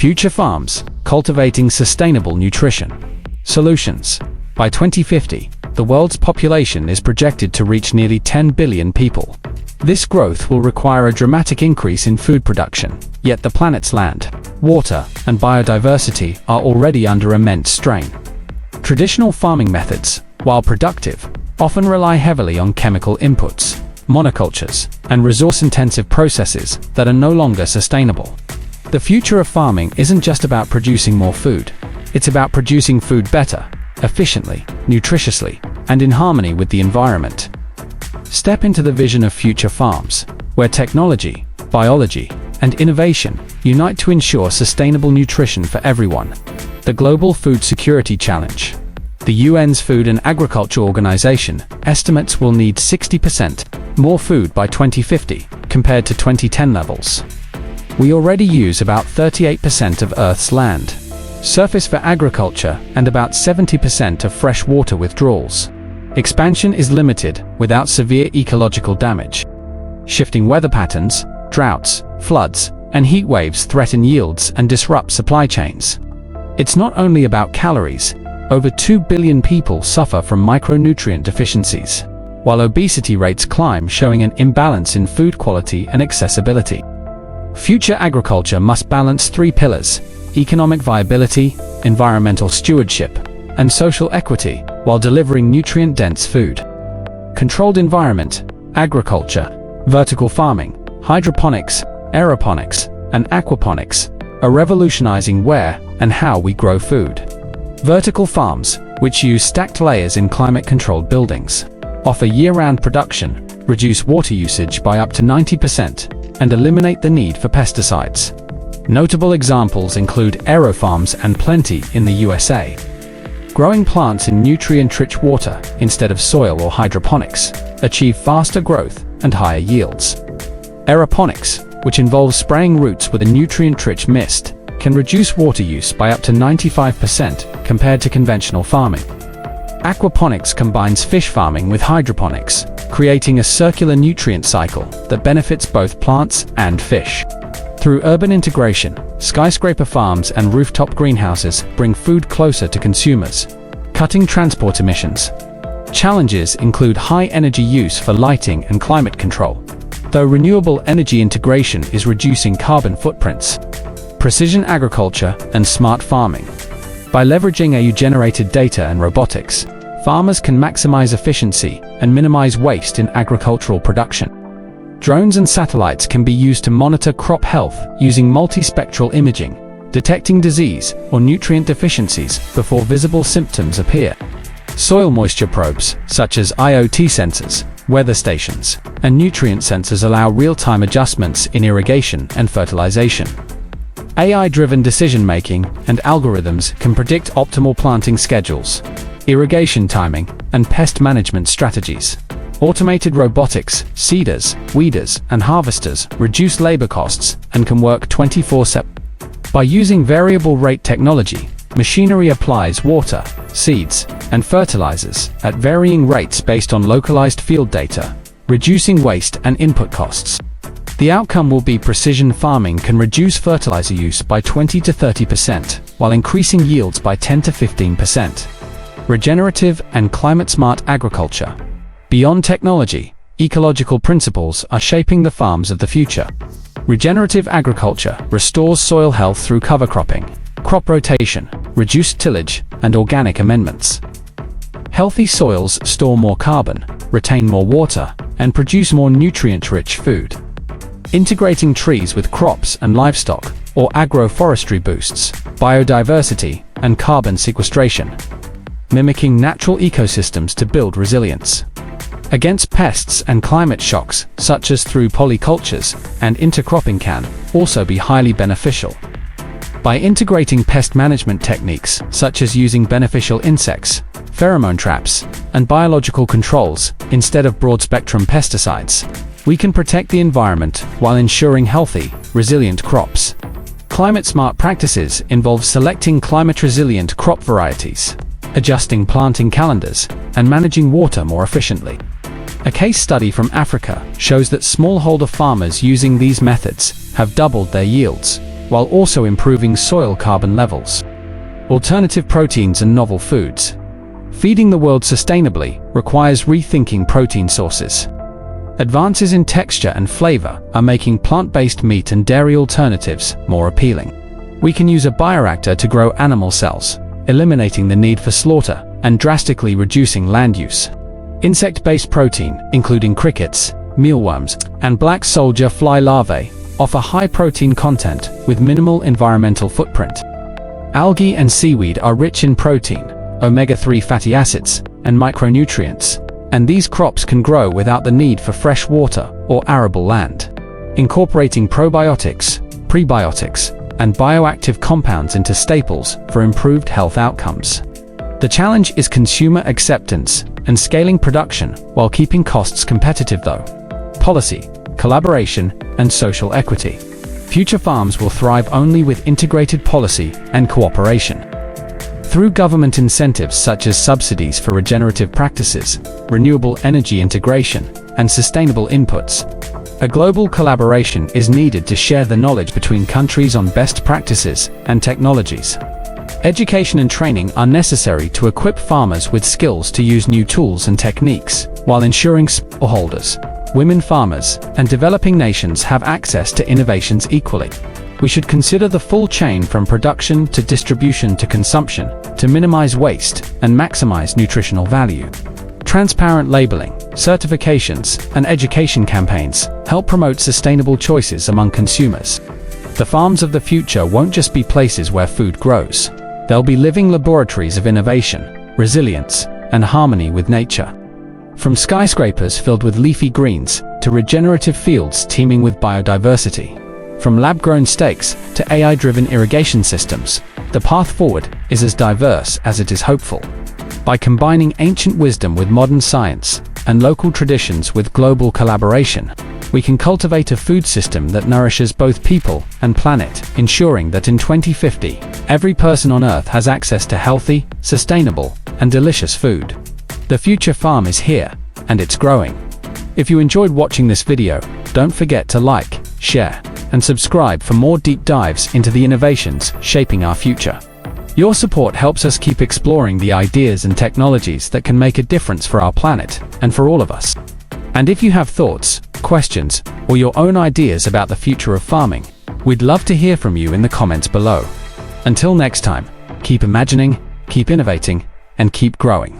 Future farms, cultivating sustainable nutrition. Solutions. By 2050, the world's population is projected to reach nearly 10 billion people. This growth will require a dramatic increase in food production, yet the planet's land, water, and biodiversity are already under immense strain. Traditional farming methods, while productive, often rely heavily on chemical inputs, monocultures, and resource-intensive processes that are no longer sustainable. The future of farming isn't just about producing more food, it's about producing food better, efficiently, nutritiously, and in harmony with the environment. Step into the vision of future farms, where technology, biology, and innovation unite to ensure sustainable nutrition for everyone. The Global Food Security Challenge. The UN's Food and Agriculture Organization estimates we'll need 60% more food by 2050 compared to 2010 levels. We already use about 38% of Earth's land, surface for agriculture, and about 70% of fresh water withdrawals. Expansion is limited without severe ecological damage. Shifting weather patterns, droughts, floods, and heat waves threaten yields and disrupt supply chains. It's not only about calories. Over 2 billion people suffer from micronutrient deficiencies, while obesity rates climb, showing an imbalance in food quality and accessibility. Future agriculture must balance three pillars: economic viability, environmental stewardship, and social equity, while delivering nutrient-dense food. Controlled environment, agriculture, vertical farming, hydroponics, aeroponics, and aquaponics are revolutionizing where and how we grow food. Vertical farms, which use stacked layers in climate-controlled buildings, offer year-round production, reduce water usage by up to 90%, and eliminate the need for pesticides. Notable examples include aerofarms and Plenty in the USA. Growing plants in nutrient-rich water instead of soil or hydroponics achieve faster growth and higher yields. Aeroponics, which involves spraying roots with a nutrient-rich mist, can reduce water use by up to 95% compared to conventional farming. Aquaponics combines fish farming with hydroponics, creating a circular nutrient cycle that benefits both plants and fish. Through urban integration, skyscraper farms and rooftop greenhouses bring food closer to consumers, cutting transport emissions. Challenges include high energy use for lighting and climate control, though renewable energy integration is reducing carbon footprints. Precision agriculture and smart farming. By leveraging AI-generated data and robotics, farmers can maximize efficiency and minimize waste in agricultural production. Drones and satellites can be used to monitor crop health using multispectral imaging, detecting disease or nutrient deficiencies before visible symptoms appear. Soil moisture probes, such as IoT sensors, weather stations, and nutrient sensors allow real-time adjustments in irrigation and fertilization. AI-driven decision-making and algorithms can predict optimal planting schedules, irrigation timing, and pest management strategies. Automated robotics, seeders, weeders, and harvesters reduce labor costs and can work 24/7. By using variable rate technology, machinery applies water, seeds, and fertilizers at varying rates based on localized field data, reducing waste and input costs. The outcome will be precision farming can reduce fertilizer use by 20 to 30%, while increasing yields by 10 to 15%. Regenerative and climate-smart agriculture. Beyond technology, ecological principles are shaping the farms of the future. Regenerative agriculture restores soil health through cover cropping, crop rotation, reduced tillage, and organic amendments. Healthy soils store more carbon, retain more water, and produce more nutrient-rich food. Integrating trees with crops and livestock, or agroforestry, boosts biodiversity and carbon sequestration, mimicking natural ecosystems to build resilience against pests and climate shocks, such as through polycultures and intercropping, can also be highly beneficial. By integrating pest management techniques, such as using beneficial insects, pheromone traps, and biological controls instead of broad-spectrum pesticides, we can protect the environment while ensuring healthy, resilient crops. Climate-smart practices involve selecting climate-resilient crop varieties, adjusting planting calendars, and managing water more efficiently. A case study from Africa shows that smallholder farmers using these methods have doubled their yields, while also improving soil carbon levels. Alternative proteins and novel foods. Feeding the world sustainably requires rethinking protein sources. Advances in texture and flavor are making plant-based meat and dairy alternatives more appealing. We can use a bioreactor to grow animal cells, eliminating the need for slaughter and drastically reducing land use. Insect-based protein, including crickets, mealworms, and black soldier fly larvae, offer high protein content with minimal environmental footprint. Algae and seaweed are rich in protein, omega-3 fatty acids, and micronutrients, and these crops can grow without the need for fresh water or arable land. Incorporating probiotics, prebiotics, and bioactive compounds into staples for improved health outcomes. The challenge is consumer acceptance and scaling production while keeping costs competitive though. Policy, collaboration, and social equity. Future farms will thrive only with integrated policy and cooperation. Through government incentives such as subsidies for regenerative practices, renewable energy integration, and sustainable inputs, a global collaboration is needed to share the knowledge between countries on best practices and technologies. Education and training are necessary to equip farmers with skills to use new tools and techniques, while ensuring smallholders, women farmers, and developing nations have access to innovations equally. We should consider the full chain from production to distribution to consumption to minimize waste and maximize nutritional value. Transparent labeling, certifications, and education campaigns help promote sustainable choices among consumers. The farms of the future won't just be places where food grows. They'll be living laboratories of innovation, resilience, and harmony with nature. From skyscrapers filled with leafy greens to regenerative fields teeming with biodiversity. From lab-grown steaks to AI-driven irrigation systems, the path forward is as diverse as it is hopeful. By combining ancient wisdom with modern science and local traditions with global collaboration, we can cultivate a food system that nourishes both people and planet, ensuring that in 2050, every person on Earth has access to healthy, sustainable, and delicious food. The future farm is here, and it's growing. If you enjoyed watching this video, don't forget to like, share, and subscribe for more deep dives into the innovations shaping our future. Your support helps us keep exploring the ideas and technologies that can make a difference for our planet and for all of us. And if you have thoughts, questions, or your own ideas about the future of farming, we'd love to hear from you in the comments below. Until next time, keep imagining, keep innovating, and keep growing.